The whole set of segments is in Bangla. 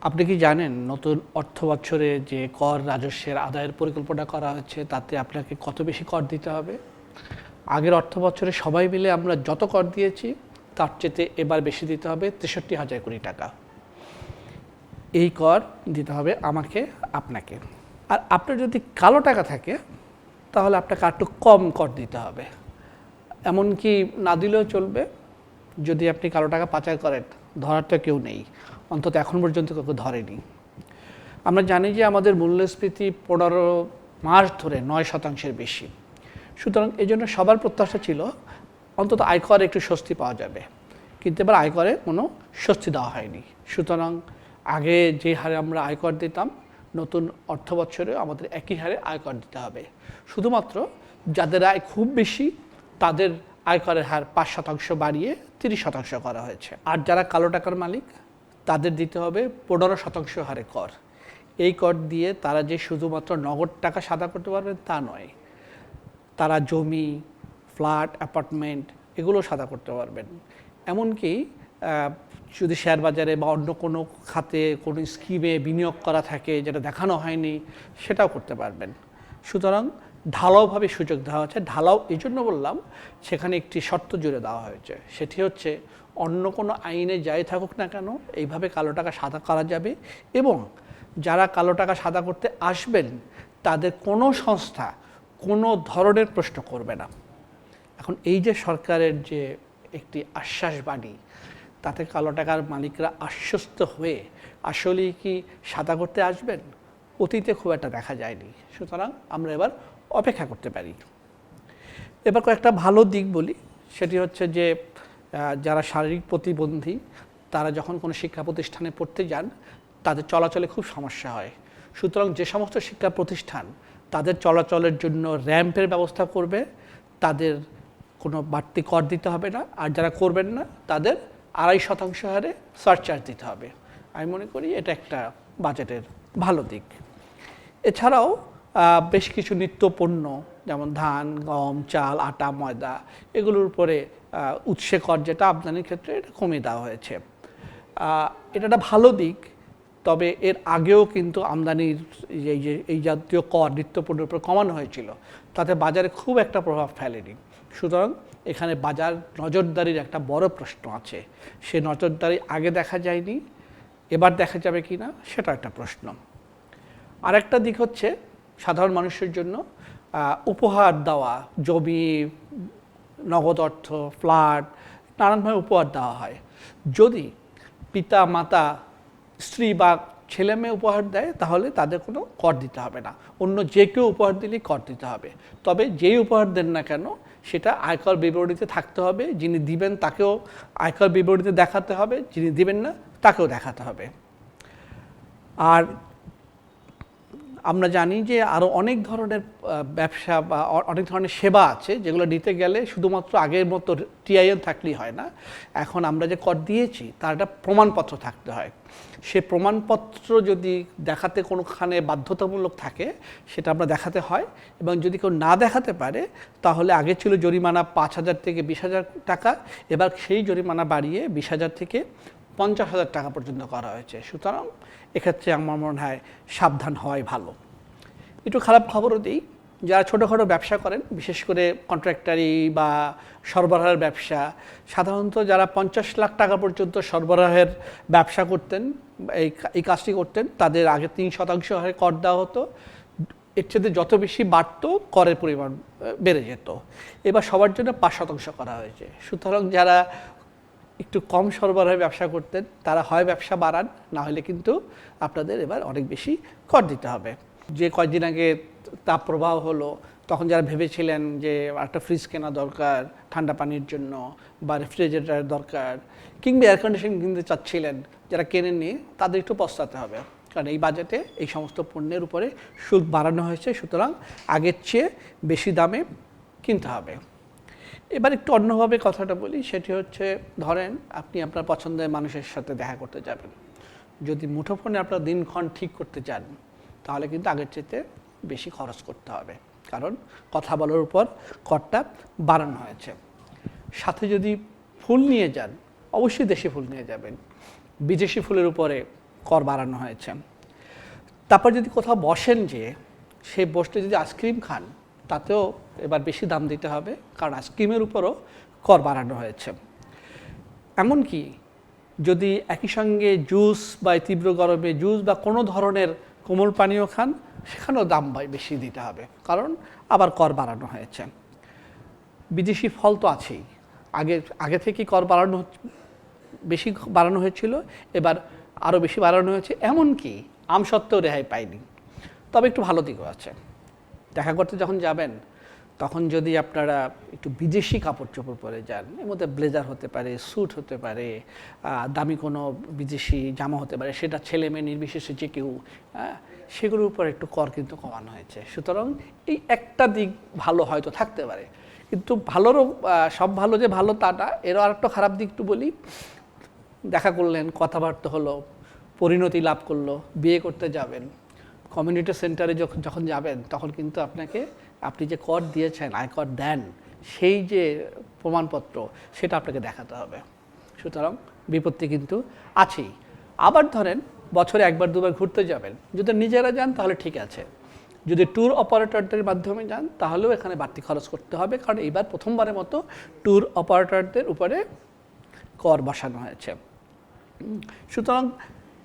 আপনি কি জানেন নতুন অর্থ বছরে যে কর রাজস্বের আদায়ের পরিকল্পনা করা হচ্ছে তাতে আপনাকে কত বেশি কর দিতে হবে? আগের অর্থ বছরে সবাই মিলে আমরা যত কর দিয়েছি তার চেয়ে এবার বেশি দিতে হবে ৬৩,০০০ কোটি টাকা। এই কর দিতে হবে আমাকে, আপনাকে। আর আপনার যদি কালো টাকা থাকে তাহলে আপনাকে একটু কম কর দিতে হবে। এমনকি না দিলেও চলবে, যদি আপনি কালো টাকা পাচার করেন ধরার তো কেউ নেই, অন্তত এখন পর্যন্ত কেউ ধরেনি। আমরা জানি যে আমাদের মূল্যস্ফীতি ১৫ মাস ধরে ৯% বেশি। সুতরাং এই জন্য সবার প্রত্যাশা ছিল অন্তত আয়করে একটু স্বস্তি পাওয়া যাবে, কিন্তু এবার আয়করে কোনো স্বস্তি দেওয়া হয়নি। সুতরাং আগে যে হারে আমরা আয়কর দিতাম নতুন অর্থ বছরে আমাদের একই হারে আয়কর দিতে হবে। শুধুমাত্র যাদের আয় খুব বেশি তাদের আয়করের হার ৫% বাড়িয়ে ৩০% করা হয়েছে। আর যারা কালো টাকার মালিক তাদের দিতে হবে ১৫% হারে কর। এই কর দিয়ে তারা যে শুধুমাত্র নগদ টাকা সাদা করতে পারবেন তা নয়, তারা জমি, ফ্ল্যাট, অ্যাপার্টমেন্ট এগুলো সাদা করতে পারবেন। এমনকি যদি শেয়ার বাজারে বা অন্য কোনো খাতে কোনো স্কিমে বিনিয়োগ করা থাকে যেটা দেখানো হয়নি সেটাও করতে পারবেন। সুতরাং ঢালাওভাবে সুযোগ দেওয়া হচ্ছে। ঢালাও এই জন্য বললাম, সেখানে একটি শর্ত জুড়ে দেওয়া হয়েছে, সেটি হচ্ছে অন্য কোনো আইনে যাই থাকুক না কেন এইভাবে কালো টাকা সাদা করা যাবে, এবং যারা কালো টাকা সাদা করতে আসবেন তাদের কোনো সংস্থা কোনো ধরনের প্রশ্ন করবে না। এখন এই যে সরকারের যে একটি আশ্বাসবাণী, তাতে কালো টাকার মালিকরা আশ্বস্ত হয়ে আসলেই কি সাদা করতে আসবেন? অতীতে খুব একটা দেখা যায়নি। সুতরাং আমরা এবার অপেক্ষা করতে পারি। এবার কয়েকটা ভালো দিক বলি, সেটি হচ্ছে যে যারা শারীরিক প্রতিবন্ধী তারা যখন কোনো শিক্ষা প্রতিষ্ঠানে পড়তে যান তাদের চলাচলে খুব সমস্যা হয়। সুতরাং যে সমস্ত শিক্ষা প্রতিষ্ঠান তাদের চলাচলের জন্য র্যাম্পের ব্যবস্থা করবে তাদের কোনো বাড়তি কর দিতে হবে না, আর যারা করবেন না তাদের ২.৫% হারে সারচার্জ দিতে হবে। আমি মনে করি এটা একটা বাজেটের ভালো দিক। এছাড়াও বেশ কিছু নিত্য পণ্য যেমন ধান, গম, চাল, আটা, ময়দা এগুলোর উপরে উৎসে কর যেটা আমদানির ক্ষেত্রে এটা কমিয়ে দেওয়া হয়েছে। এটা একটা ভালো দিক। তবে এর আগেও কিন্তু আমদানির এই জাতীয় কর নিত্য পণ্যের উপর কমানো হয়েছিল, তাতে বাজারে খুব একটা প্রভাব ফেলেনি। সুতরাং এখানে বাজার নজরদারির একটা বড় প্রশ্ন আছে। সে নজরদারি আগে দেখা যায়নি, এবার দেখা যাবে কি না সেটা একটা প্রশ্ন। আরেকটা দিক হচ্ছে সাধারণ মানুষের জন্য উপহার দেওয়া, জমি, নগদ অর্থ, ফ্ল্যাট নানানভাবে উপহার দেওয়া হয়। যদি পিতা, মাতা, স্ত্রী বা ছেলে মেয়ে উপহার দেয় তাহলে তাদের কোনো কর দিতে হবে না। অন্য যে কেউ উপহার দিলেই কর দিতে হবে। তবে যেই উপহার দেন না কেন সেটা আয়কর বিবরণীতে থাকতে হবে। যিনি দিবেন তাকেও আয়কর বিবরণীতে দেখাতে হবে, যিনি দিবেন না তাকেও দেখাতে হবে। আর আমরা জানি যে আরও অনেক ধরনের ব্যবসা বা অনেক ধরনের সেবা আছে যেগুলো নিতে গেলে শুধুমাত্র আগের মতো টিআইএন থাকলেই হয় না। এখন আমরা যে কর দিয়েছি তার একটা প্রমাণপত্র থাকতে হয়। সে প্রমাণপত্র যদি দেখাতে কোনোখানে বাধ্যতামূলক থাকে সেটা আমরা দেখাতে হয়, এবং যদি কেউ না দেখাতে পারে তাহলে আগে ছিল জরিমানা ৫,০০০ থেকে ২০,০০০ টাকা, এবার সেই জরিমানা বাড়িয়ে ২০,০০০ থেকে ৫০,০০০ টাকা পর্যন্ত করা হয়েছে। সুতরাং এক্ষেত্রে আমার মনে হয় সাবধান হওয়াই ভালো। একটু খারাপ খবরও দিই, যারা ছোটোখাটো ব্যবসা করেন, বিশেষ করে কন্ট্রাক্টারি বা সরবরাহের ব্যবসা, সাধারণত যারা ৫০ লাখ টাকা পর্যন্ত সরবরাহের ব্যবসা করতেন, এই কাজটি করতেন, তাদের আগে ৩% হারে কর দেওয়া হতো। এর চেয়ে যত বেশি বাড়তো করের পরিমাণ বেড়ে যেত। এবার সবার জন্য ৫% করা হয়েছে। সুতরাং যারা একটু কম সরবরাহে ব্যবসা করতেন তারা হয় ব্যবসা বাড়ান, না হলে কিন্তু আপনাদের এবার অনেক বেশি কর দিতে হবে। যে কয়েকদিন আগে তাপপ্রবাহ হলো তখন যারা ভেবেছিলেন যে একটা ফ্রিজ কেনা দরকার ঠান্ডা পানির জন্য, বা রেফ্রিজারেটর দরকার, কিংবা এয়ার কন্ডিশন কিনতে চাচ্ছিলেন, যারা কেনেননি তাদের একটু পস্তাতে হবে, কারণ এই বাজেটে এই সমস্ত পণ্যের উপরে শুল্ক বাড়ানো হয়েছে। সুতরাং আগের চেয়ে বেশি দামে কিনতে হবে। এবার একটু অন্যভাবে কথাটা বলি, সেটি হচ্ছে ধরেন আপনি আপনার পছন্দের মানুষের সাথে দেখা করতে যাবেন। যদি মুঠোফোনে আপনার দিনক্ষণ ঠিক করতে চান তাহলে কিন্তু আগের চেয়ে বেশি খরচ করতে হবে, কারণ কথা বলার উপর করটা বাড়ানো হয়েছে। সাথে যদি ফুল নিয়ে যান অবশ্যই দেশি ফুল নিয়ে যাবেন। বিদেশি ফুলের উপরে কর বাড়ানো হয়েছে। তারপর যদি কোথাও বসেন, যে সেই বসলে যদি আইসক্রিম খান, তাতেও এবার বেশি দাম দিতে হবে, কারণ আইসক্রিমের উপরও কর বাড়ানো হয়েছে। এমনকি যদি একই সঙ্গে জুস বা তীব্র গরমে জুস বা কোনো ধরনের কোমল পানীয় খান, সেখানেও দাম বেশি দিতে হবে, কারণ আবার কর বাড়ানো হয়েছে। বিদেশি ফল তো আছেই, আগে থেকে কর বেশি বাড়ানো হয়েছিল, এবার আরও বেশি বাড়ানো হয়েছে। এমনকি আম সত্ত্বেও রেহাই পায়নি। তবে একটু ভালো দিকও আছে। দেখা করতে যখন যাবেন, তখন যদি আপনারা একটু বিদেশি কাপড় চোপড় পরে যান, এর মধ্যে ব্লেজার হতে পারে, স্যুট হতে পারে, দামি কোনো বিদেশি জামা হতে পারে, সেটা ছেলে মেয়ে নির্বিশেষে যে কেউ, সেগুলোর উপর একটু কর কিন্তু কমানো হয়েছে। সুতরাং এই একটা দিক ভালো হয়তো থাকতে পারে, কিন্তু ভালোরও সব ভালো যে ভালো তা না, এরও আরেকটা খারাপ দিক একটু বলি। দেখা করলেন, কথাবার্তা হলো, পরিণতি লাভ করলো, বিয়ে করতে যাবেন, কমিউনিটি সেন্টারে যখন যাবেন, তখন কিন্তু আপনি যে কর দিয়েছেন, আয়কর দেন, সেই যে প্রমাণপত্র, সেটা আপনাকে দেখাতে হবে। সুতরাং বিপত্তি কিন্তু আছেই। আবার ধরেন বছরে একবার দুবার ঘুরতে যাবেন, যদি নিজেরা যান তাহলে ঠিক আছে, যদি ট্যুর অপারেটরদের মাধ্যমে যান তাহলেও এখানে বাড়তি খরচ করতে হবে, কারণ এইবার প্রথমবারের মতো ট্যুর অপারেটরদের উপরে কর বসানো হয়েছে। সুতরাং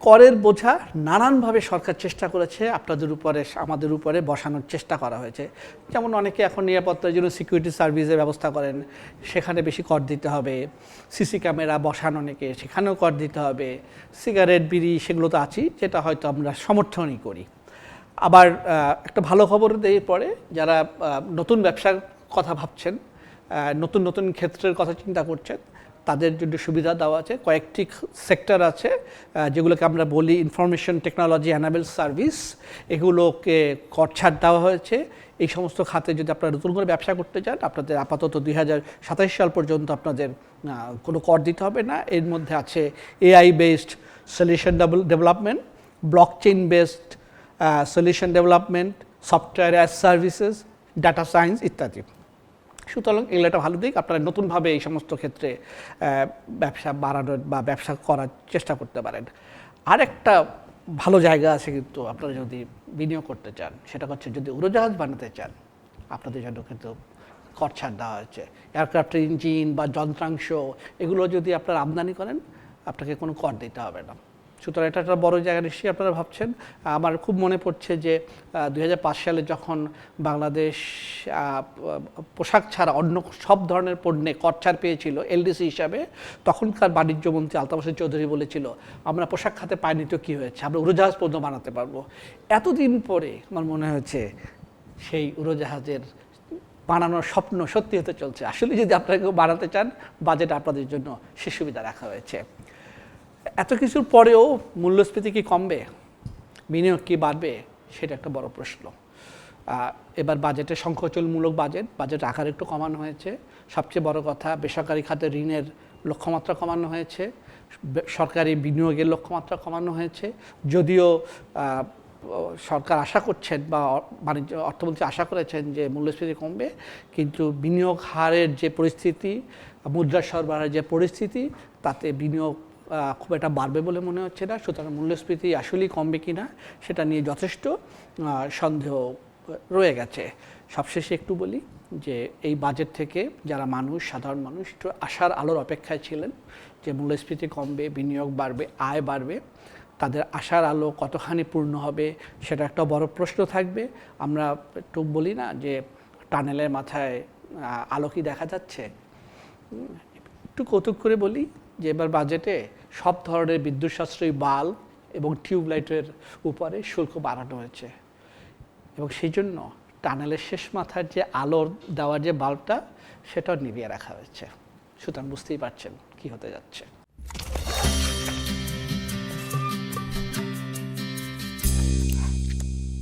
করের বোঝা নানানভাবে সরকার চেষ্টা করেছে আপনাদের উপরে, আমাদের উপরে বসানোর চেষ্টা করা হয়েছে। যেমন অনেকে এখন নিরাপত্তার জন্য সিকিউরিটি সার্ভিসের ব্যবস্থা করেন, সেখানে বেশি কর দিতে হবে। সিসি ক্যামেরা বসান অনেকে, সেখানেও কর দিতে হবে। সিগারেট, বিড়ি, সেগুলো তো আছেই, যেটা হয়তো আমরা সমর্থনই করি। আবার একটা ভালো খবর দিয়ে পরে যারা নতুন ব্যবসার কথা ভাবছেন, নতুন নতুন ক্ষেত্রের কথা চিন্তা করছেন, তাদের জন্য সুবিধা দেওয়া আছে। কয়েকটি সেক্টর আছে যেগুলোকে আমরা বলি ইনফরমেশন টেকনোলজি অ্যানাবেল সার্ভিস, এগুলোকে কর ছাড় দেওয়া হয়েছে। এই সমস্ত খাতে যদি আপনারা নতুন করে ব্যবসা করতে চান, আপনাদের আপাতত 2027 সাল পর্যন্ত আপনাদের কোনো কর দিতে হবে না। এর মধ্যে আছে AI based solution development, blockchain based solution development, software as services, data science ইত্যাদি। সুতরাং এগুলো একটা ভালো দিক, আপনারা নতুনভাবে এই সমস্ত ক্ষেত্রে ব্যবসা বাড়ানোর বা ব্যবসা করার চেষ্টা করতে পারেন। আরেকটা ভালো জায়গা আছে কিন্তু আপনারা যদি বিনিয়োগ করতে চান, সেটা হচ্ছে যদি উড়োজাহাজ বানাতে চান, আপনাদের জন্য কিন্তু কর ছাড় দেওয়া হয়েছে। এয়ারক্রাফটের ইঞ্জিন বা যন্ত্রাংশ, এগুলো যদি আপনারা আমদানি করেন, আপনাকে কোনো কর দিতে হবে না। সুতরাং এটা একটা বড় জায়গা, নিশ্চয়ই আপনারা ভাবছেন। আমার খুব মনে পড়ছে যে 2005 সালে যখন বাংলাদেশ পোশাক ছাড়া অন্য সব ধরনের পণ্যে কর ছাড় পেয়েছিল এলডিসি হিসাবে, তখনকার বাণিজ্যমন্ত্রী আলতাফ হোসেন চৌধুরী বলেছিল, আমরা পোশাক খাতে পাইনি তো কী হয়েছে, আমরা উড়োজাহাজ পণ্য বানাতে পারবো। এতদিন পরে আমার মনে হয়েছে সেই উড়োজাহাজের বানানোর স্বপ্ন সত্যি হতে চলছে। আসলে যদি আপনারা কেউ বানাতে চান, বাজেট আপনাদের জন্য সে সুবিধা রাখা হয়েছে। এত কিছুর পরেও মূল্যস্ফীতি কি কমবে, বিনিয়োগ কি বাড়বে, সেটা একটা বড় প্রশ্ন। এবার বাজেটে সংকোচনমূলক বাজেট আকার একটু কমানো হয়েছে। সবচেয়ে বড় কথা, বেসরকারি খাতে ঋণের লক্ষ্যমাত্রা কমানো হয়েছে, সরকারি বিনিয়োগের লক্ষ্যমাত্রা কমানো হয়েছে। যদিও সরকার আশা করছেন বা অর্থমন্ত্রী আশা করেছেন যে মূল্যস্ফীতি কমবে, কিন্তু বিনিয়োগ হারের যে পরিস্থিতি, মুদ্রা সরবরাহের যে পরিস্থিতি, তাতে বিনিয়োগ খুব একটা বাড়বে বলে মনে হচ্ছে না। সুতরাং মূল্যস্ফীতি আসলেই কমবে কি না, সেটা নিয়ে যথেষ্ট সন্দেহ রয়ে গেছে। সবশেষে একটু বলি যে এই বাজেট থেকে যারা সাধারণ মানুষ একটু আশার আলোর অপেক্ষায় ছিলেন যে মূল্যস্ফীতি কমবে, বিনিয়োগ বাড়বে, আয় বাড়বে, তাদের আশার আলো কতখানি পূর্ণ হবে সেটা একটা বড় প্রশ্ন থাকবে। আমরা একটু বলি না যে টানেলের মাথায় আলো কি দেখা যাচ্ছে। একটু কৌতুক করে বলি যে এবার বাজেটে সব ধরনের বিদ্যুৎ সাশ্রয়ী বাল্ব এবং টিউবলাইটের উপরে শুল্ক বাড়ানো হয়েছে, এবং সেই জন্য টানেলের শেষ মাথার যে আলোর দেওয়ার যে বাল্বটা, সেটাও নিভিয়ে রাখা হয়েছে। সুতরাং বুঝতেই পারছেন কি হতে যাচ্ছে।